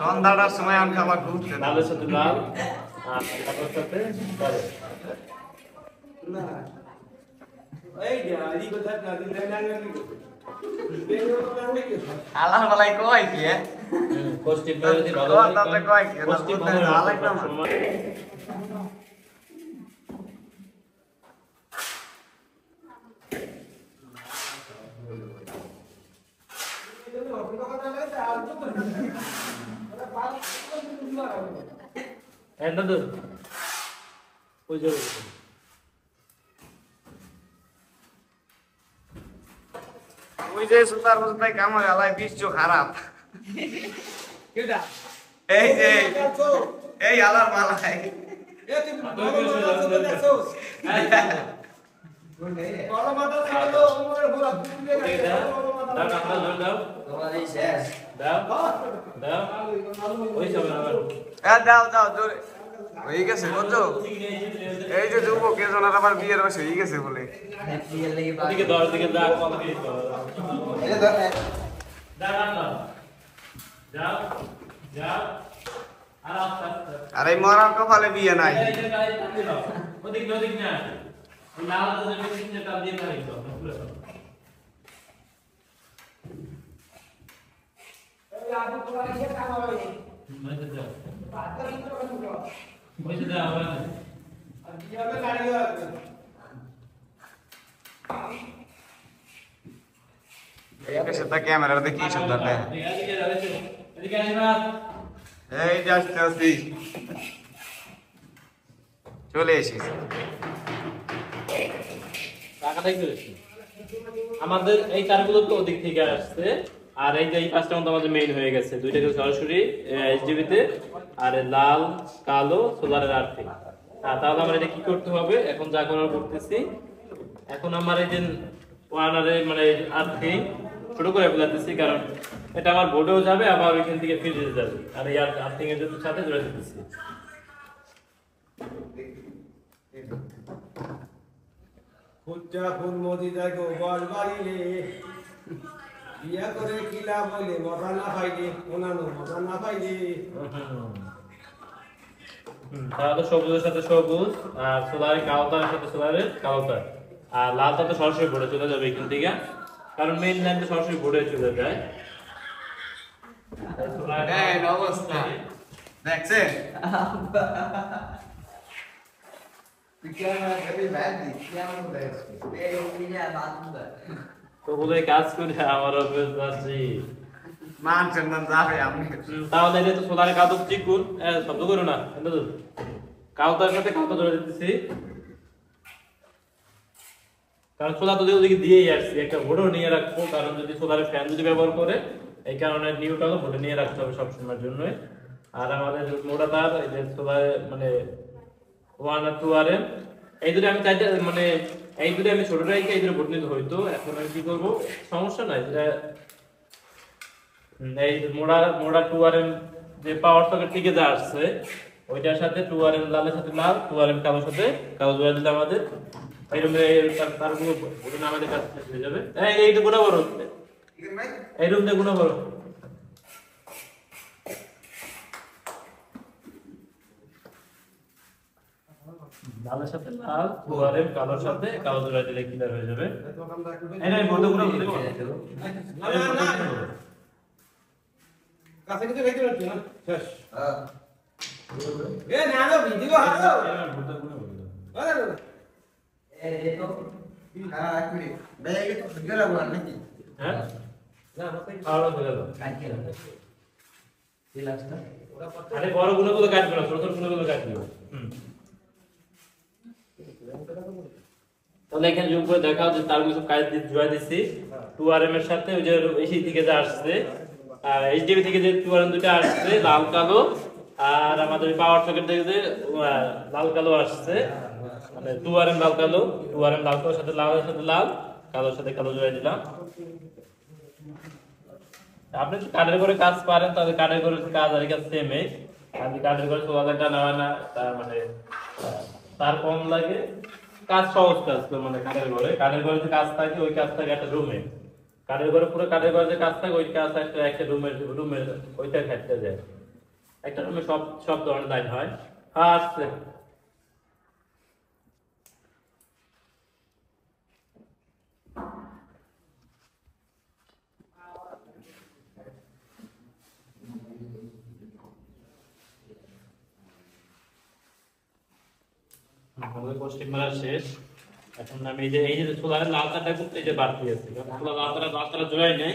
সন্ধ্যাটার সময় আমি খাবার ঘুরতে লালের সাথে লাল আর কালোর সাথে কালো। আল্লাহ বালাই কয় কি কোস্টিপটা যদি ভালো কয় তাতে কয় কি কোস্টিপ না ভালো আলাদা না এন্ড দে ওই যে ওই যে সুতার বুঝতে কামড় আলাই বিশ্ব খারাপ কেডা এই যে এই আলার মালাই এ তুমি বড় মাথা চলে দেখছস বড় মাথা চলে ওমরে পুরো দুলে দাও কাঁকড়া ধরে দাও তোমার এই শেষ দাও দাও ওই সব দাও দাও জোরে হয়ে গেছে বুঝছো এই যে যুবক এজনের আবার বিয়ের বয়স হয়ে গেছে বলে বিয়ের লাগি ওদিকে দাও ওদিকে দাও কল দিয়ে দাও এই ধর দাও যাও যাও আর আস্তে আস্তে আর এই মরার কপালে বিয়ে নাই এই যে গাড়ি টানতে দাও ওদিকে ওদিকে না ওই লাল তো মেশিন যেটা দিয়ে পারি তো এই আদু তোরা কি কাম হবে মজা দাও পাতা ভিতরে ঢুকো মজা দাও আর বিয়াবে গাড়ি আছে এই কাছে তা ক্যামেরা দেখি সুন্দর দেয় এদিকে এদিকে এদিকে আসবা এই যে আসতে আসছি চলে এসেছি টাকাটাই করেছি আমাদের এই তারগুলো তো ওদিক থেকে আসছে আর এই যে এই পাঁচটা মতো আমাদের মেইন হয়ে গেছে দুইটা কিন্তু সরাসরি এইচডিবি তে আর এই লাল কালো সোলারের আর্থিং তাহলে আমরা এটা কি করতে হবে এখন যা করার করতেছি এখন আমার এই যে ওয়ানারে মানে আর্থিং ছোট করে ফেলাতেছি কারণ এটা আমার বোর্ডেও যাবে আবার ওইখান থেকে ফিরে যাবে আর এই আর্থিং এর সাথে জুড়ে দিতেছি ফুটা ফুল মোদি দেখো বল বাড়িলে বিয়া করে কিলা বলে মজা না পাইলে ওনানো মজা না পাইলে তাহলে সবুজের সাথে সবুজ আর সোলারের কালো তারের সাথে সোলারের কালো তার আর লাল তার তো সরাসরি বোর্ডে চলে যাবে এখান থেকে কারণ মেইন লাইন তো সরাসরি বোর্ডে চলে যায় এই অবস্থা দেখছে ক্যামেরা কবি ব্যাড দি ক্যামেরা দেখছ এই ওইটা বাদ দে তো বলে কাজ করে আমার অভ্যাস আছে মান চন্দন যাবে আমি তাহলে এটা তো সোলারের কালো চিকুন শব্দ করো না এটা তো কালো তারের সাথে কালো জোড়া দিতেছি কারণ সোলার তো ওদিকে দিয়েই আসছি একটা বোর্ডও নিয়ে রাখবো কারণ যদি সোলারের ফ্যান যদি ব্যবহার করে এই কারণে নিউট্রালও বোর্ডে নিয়ে রাখতে হবে সবসময়ের জন্য আর আমাদের মোটা তার এই যে সোলার মানে 1 আর 2 আর এই দুটো আমি চাইতে মানে এই দুটো আমি ছোট রাখি এই দুটো বোর্ড নিতে হইতো এখন আমি কি করব সমস্যা নাই যেটা এই মোড়া 2 আর যে পাওয়ার সকেট থেকে যা আসছে ওইটার সাথে 2 আর লালের সাথে লাল 2 আর কালোর সাথে কালো জোড়া দিলে আমাদের এইরকম তারগুলো বোর্ডে আমাদের কাছে হয়ে যাবে এইটা গুণা বড় এই রুম দিয়ে গুণা বড় লালের সাথে লাল 2 আর কালোর সাথে কালো জোড়া দিলে ক্লিয়ার হয়ে যাবে এই নাই বোর্ডে গুণা বলে দেব না না না কাছে কিছু রেখে রাখি না শেষ এ না না ভিডিও হাতো বোর্ডে গুণা বলে দেব আরে এই দেখো হ্যাঁ এক মিনিট ব্যাগে তো গেল নাকি হ্যাঁ না আলো হয়ে গেল কাটকে রাখো এই লাস্টটা আরে বড় গুণগুলো কাটবে না ছোট ছোট গুণগুলো কাটবে তাহলে এখানে যোগ করে দেখাও যে তার কিছু কাজ দিয়ে জুড়ে দিচ্ছি 2RM এর সাথে ওই যে এসি থেকে যা আসছে আর এইচডিবি থেকে যে 2RM দুটো আসছে লাল কালো আর আমাদের পাওয়ার সকেট থেকে যে লাল কালো আসছে মানে 2RM লাল কালো 2RM লাল কালোর সাথে লালের সাথে লাল কালোর সাথে কালো জুড়ে দিলাম আপনি যদি কাঠের করে কাজ পারেন তাহলে কাঠের করে কাজ আর কাজ সেমই আমি কাঠের ঘরে সোলার টানা হয় না, তার মানে তার কম লাগে, কাজ সহজ কাজ তো, মানে কাঠের ঘরে যে কাজ থাকে ওই কাজ থাকে একটা রুমে, কাঠের ঘরে পুরো কাঠের ঘরে যে কাজ থাকে ওই কাজ একটা রুমের ওইটা খাটতে যায়, একটা রুমে সব সব ধরনের লাইন হয়। আসছে আমাদের পোস্টিং মারা শেষ। এখন আমি এই যে সোলারের লাল তারটা করতে এই যে বাড়তি আছে, সোলার লাল তারা জোড়াই নেই,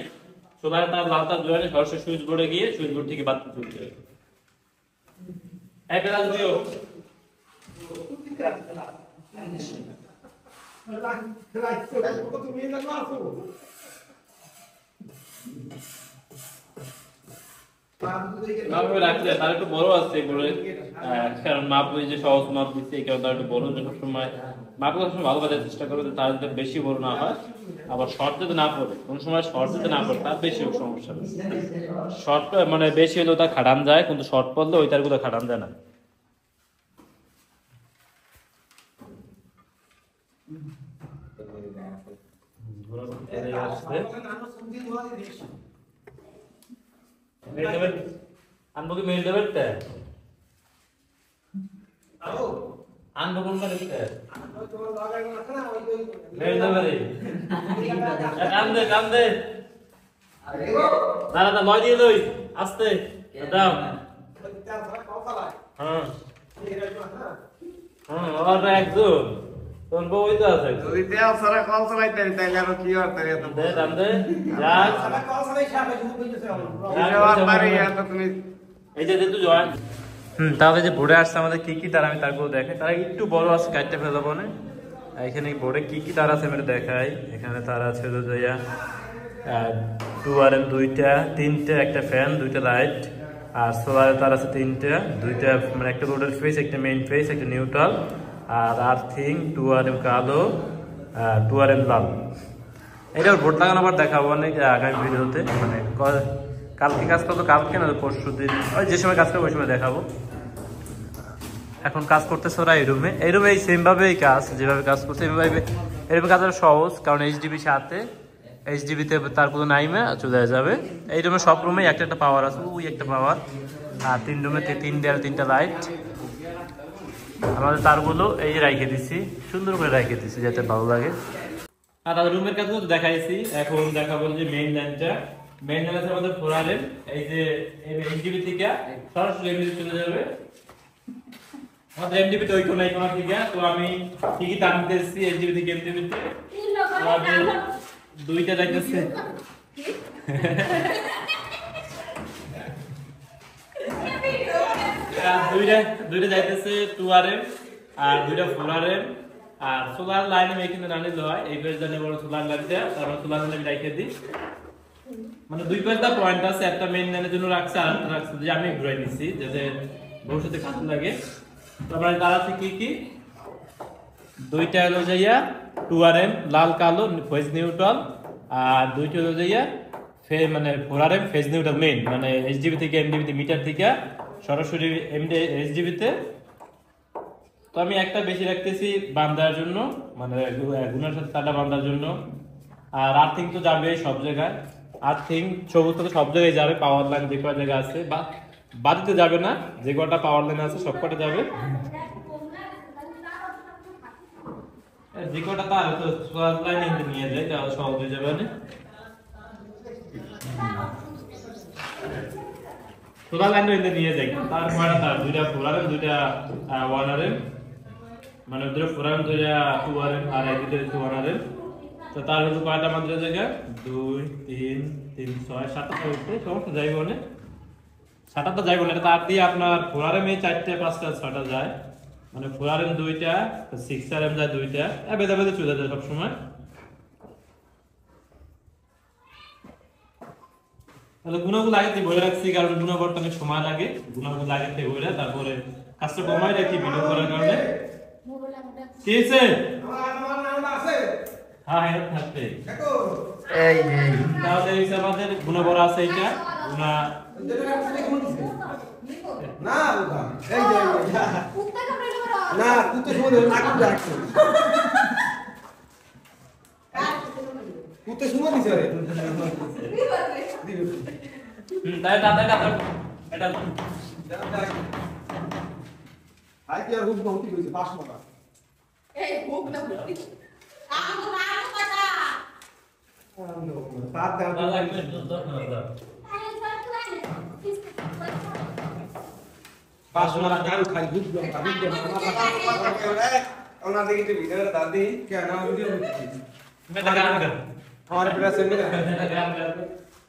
সোলারের তার লাল তার জোড়াই নেই, সরাসরি সুইচ বোর্ডে গিয়ে সুইচ বোর্ড থেকে বাড়তি চলতে হবে। একটা রাজ দিও রাখলে তার একটু বড় আছে বলে, কারণ মাপ ওই যে সহজ মাপ দিচ্ছে এই কারণে তার একটু বড়, যখন সময় মাপ সবসময় ভালো বাজার চেষ্টা করবে তার যাতে বেশি বড় না হয়, আবার শর্ট যাতে না পড়ে, কোন সময় শর্ট যাতে না পড়ে তার বেশি সমস্যা। শর্ট মানে বেশি হলেও তা খাটান যায়, কিন্তু শর্ট পড়লে ওই তারগুলো খাটান যায় না। আনবো কি মেল দেবে আনবো কোনটা দেখতে মেল দেবে রে কাম দে দাদা লয় দিয়ে লই আস্তে দাও। হ্যাঁ হ্যাঁ আর একজন তোর বউ তো আছে, যদি দেও সারা কল চালাইতে তাইলে আর কি আর তাই এত দে দাম দে যা পারি এত তুমি এই যে তুই জয়েন। তাহলে যে বোর্ডে আসছে আমাদের কি কি তার আমি তারপর দেখে, তারা একটু বড় আছে কাটতে ফেলে দেবো না। এখানে বোর্ডে কি কি তার আছে আমি দেখাই। এখানে তার আছে যাইয়া 2RM 2টা, 3টে, একটা ফ্যান, 2টা লাইট, আর সোলারে তার আছে 3টা, 2টা মানে একটা রোডের ফেস, একটা মেইন ফেস, একটা নিউট্রাল, আর আর্থিং 2RM কালো, 2RM লাল। এটার বোর্ড লাগানো আবার দেখাবো অনেক আগামী ভিডিওতে, মানে কালকে কাজ করতো কালকে না পরশু দিন, ওই যে সময় কাজ করবো ওই সময় দেখাবো। এখন কাজ করতেছে ওরা এই রুমে এই সেম ভাবে এই কাজ যেভাবে কাজ করছে এইভাবে, এরকম কাজ আরো সহজ, কারণ এইচডিবি সাথে এইচডিবিতে তার কোনো নাইমে চলে যাবে। এই রুমে সব রুমে একটা একটা পাওয়ার আছে, ওই একটা পাওয়ার, আর 3 রুমে 3 দেয়াল 3টা লাইট। আমাদের তারগুলো এই রেখে দিচ্ছি, সুন্দর করে রেখে দিচ্ছি যাতে ভালো লাগে। আর তাদের রুমের কাছে তো দেখাইছি, এখন দেখাবো যে মেইন লাইনটা। মেইন লাইন আছে আমাদের 4RM, এই যে এইচডিবি থেকে সরাসরি এমডিবি চলে যাবে। আমাদের এমডিবি তো ওই কোন থেকে, তো আমি ঠিকই তার নিতে এসেছি এইচডিবি থেকে এমডিবি তে, আমাদের দুইটা যাইতেছে দুইটা যাইতেছে 2RM আর 2টা 4RM। আর সোলার লাইন আমি এখানে না নিলে হয়, এই পেজ জানি বড় সোলার লাইনটা, তারপর সোলার লাইন আমি রেখে দিই, মানে দুই পাশটা পয়েন্ট আছে, একটা মেইন লাইনের জন্য রাখছে আর একটা রাখছে যে আমি ঘুরাই নিচ্ছি যাতে ভবিষ্যতে কাজে লাগে। তারপরে তার আছে কি কি, 2টা হলো যাইয়া 2RM লাল কালো ফেজ নিউট্রাল, আর 2টা হলো যাইয়া মানে 4RM ফেজ নিউট্রাল মেইন, মানে এইচডিবি থেকে এমডিবি তে মিটার থেকে সরাসরি এইচডিবি তে। তো আমি একটা বেশি রাখতেছি বান্দার জন্য, মানে গুণার সাথে তারটা বান্দার জন্য। আর আর্থিং তো যাবে সব জায়গায়, আর্থিং সবুজ তো সব জায়গায় যাবে, পাওয়ার লাইন যে কটা জায়গা আছে বা বাড়িতে যাবে না, যে কটা পাওয়ার লাইন আছে সব কটা যাবে, যে কটা তার তো সোলার লাইন নিয়ে যায় তাহলে সহজ হয়ে যাবে। না সোলার লাইন নিয়ে যায়, তারপরে তার 2টা 4RM 2টা 1RM, মানে 2টা 4RM 2টা 2RM আর এই 2টা 1RM। তো তার হলো কয়টা মাত্র জায়গা, 2 3 3 6 7টা হইছে, সমস্ত যাইব না 7টা তো যাইব না, এটা তার দিয়ে আপনার 4RM এই 4টা 5টা 6টা যায়, মানে 4RM 2টা 6RM যায় 2টা, বেদা বেদা চলে যায় সব সময়। তাহলে গুণাগুলো আগে থেকে বলে রাখছি, কারণ গুণা করতে অনেক সময় লাগে, গুণাগুলো আগে থেকে বলে তারপরে কাজটা কমাই রাখি ভিডিও করার কারণে। কি হয়েছে? হ্যাঁ হ্যাঁ থাকবে এই তাহলে এই আমাদের গুণা বড় আছে, এইটা গুণা না বুঝা এই যে না কুত্তে শুনে নাক ডাকছে কুত্তে শুনে দিছে রে তাই দাদা দাদা এটা আই কি আর হুক বহুত কইছে 5 টাকা পাত দাও দাদা লাগবে তো দাদা 5 টাকা গাল খাই হুক দাও হুক দাও ওনা দেখি তো ভিডিও দাদি কে না ভিডিও মেটা গান কর আমার প্লাস এনে মেটা গান কর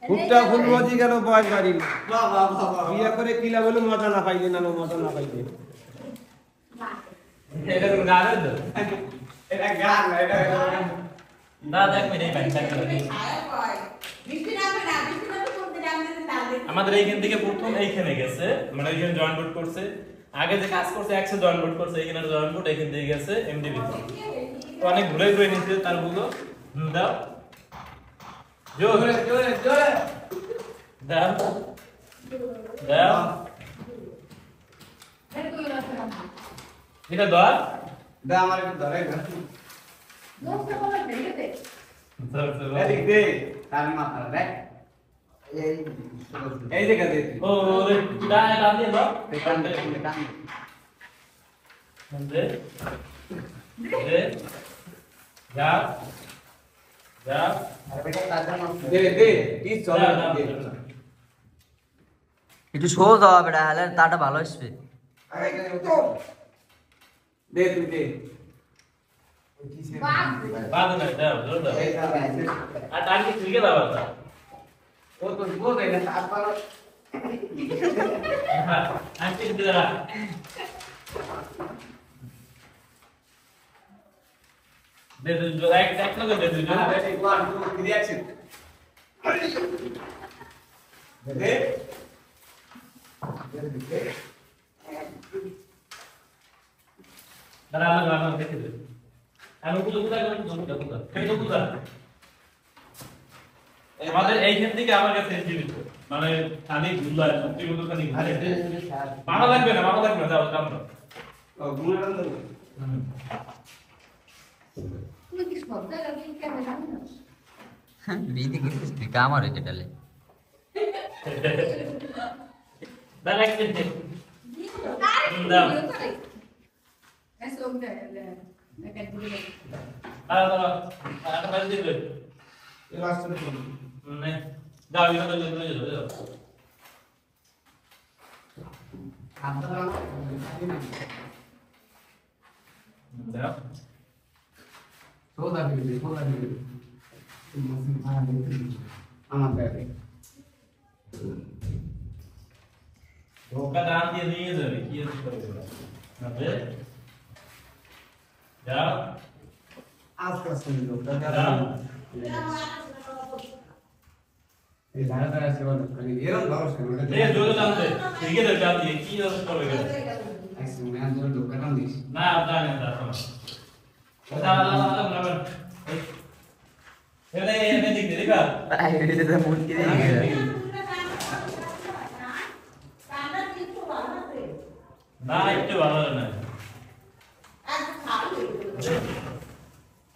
হুকটা ফুলবাজি গেল বয়স বাড়ি বাহ বাহ বাহ বাহ বিয়া করে কিলা বলে মজা না পাইলে না মজা না পাইলে এটা কোন গান আছে এটা গান না এটা দাদা এক মিনিট ভাই থাক আমাদের এইখান থেকে প্রথম এইখানে গেছে মানে এইখানে জয়েন বোর্ড করছে আগে যে কাজ করছে একসাথে জয়েন বোর্ড করছে এইখানে জয়েন বোর্ড এইখান থেকে গেছে এমডিবি তো অনেক ঘুরে ঘুরে নিচ্ছে তারগুলো দাও জোরে জোরে জোরে দাও দাও এটা দাও দা আমার একটু ধরে না এদিক দে তার মাথা দেখ এই জায়গা দে ও রে দাও দাও দিয়ে দাও কান দে কান দে দে যাও যাও দে দে কি চলে দে একটু সহজ হবে বেটা হলে তাটা ভালো আসবে দে তুই দে বাদ না দাও জোর দাও আর টাইম কি ঠিক দাও দাও ও তো বল দে না তারপর হ্যাঁ আন্টি দিরা দে দে এক এক লগে দে দে ready 1 2 3 action দে দাঁড়া আমরা দেখে দে আমি কুলো কুলো কুলো এই তো কুলো আমাদের এইখান থেকে আমার কাছে জীবিত মানে খালি গুলা সত্যি মতো খালি ঘাড়ে মাথা লাগবে না যাও কাম করো ও গুলো না বিধি কিন্তু কামার হয়েছে ডালে দাঁড়া একটু দে দাও দাঁড়া একটা বাজ দিবে এই রাস্তাতে চল নে দাও এটা তো যাও দাও সোদা দিবি আমার ব্যাগে ধোকা দান দিয়ে নিয়ে যাবে কি আছে করবে না যাও আস্তে আস্তে লোক যাও এই ধারা ধারা সেবা করে এরকম ভালো সেবা দে জোরে দাও দে ঠিক আছে দাও দিয়ে কি আছে করবে আইসি মনে হয় তোর লোক কাটাম দিস না দাও না দাও এলে এনে দিক দেখা এটা মুরগি দিয়ে না একটু ভালো না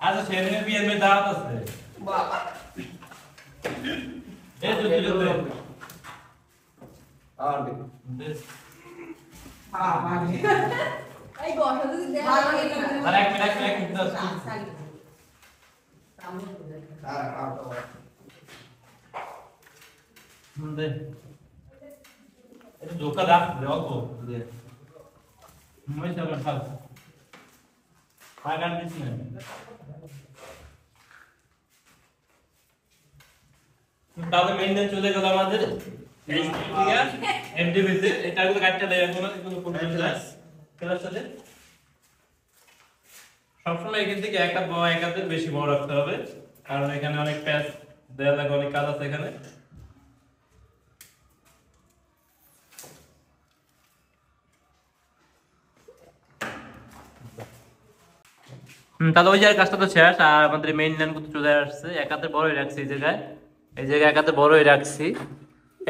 আজ ছেলে বিয়ের মে দাওয়াত আছে বাবা এই যদি আর দে হ্যাঁ মানে আর এক মিনিট দাও আর দে এটা ধোকা দাও অল্প দে মই সব খাও পাগান দিছ না তাহলে মেইন চলে গেল আমাদের এমডিবি তে এটা গুলো কাটতে দেয় এখন এগুলো কোন ক্লাস সাথে সবসময় এখান থেকে এক হাতের বেশি বড় রাখতে হবে কারণ এখানে অনেক প্যাচ দেওয়া লাগে অনেক কাজ আছে এখানে তাহলে ওই জায়গায় কাজটা তো শেষ আর আমাদের মেইন লাইন করতে চলে আসছে এক হাতে বড়ই রাখছি এই জায়গায় এক হাতে বড়ই রাখছি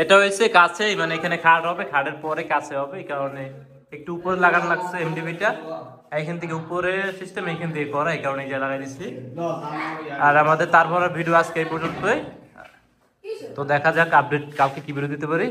এটা হয়েছে কাছে, মানে এখানে খাট হবে, খাটের পরে কাছে হবে, এই কারণে একটু উপরে লাগানো লাগছে এমডিবিটা। এখান থেকে উপরে সিস্টেম এখান থেকে করা, এই কারণে যে লাগাই দিচ্ছি। আর আমাদের তারপরে ভিডিও আজকে এই পর্যন্তই। তো দেখা যাক আপডেট কালকে কি ভিডিও দিতে পারি।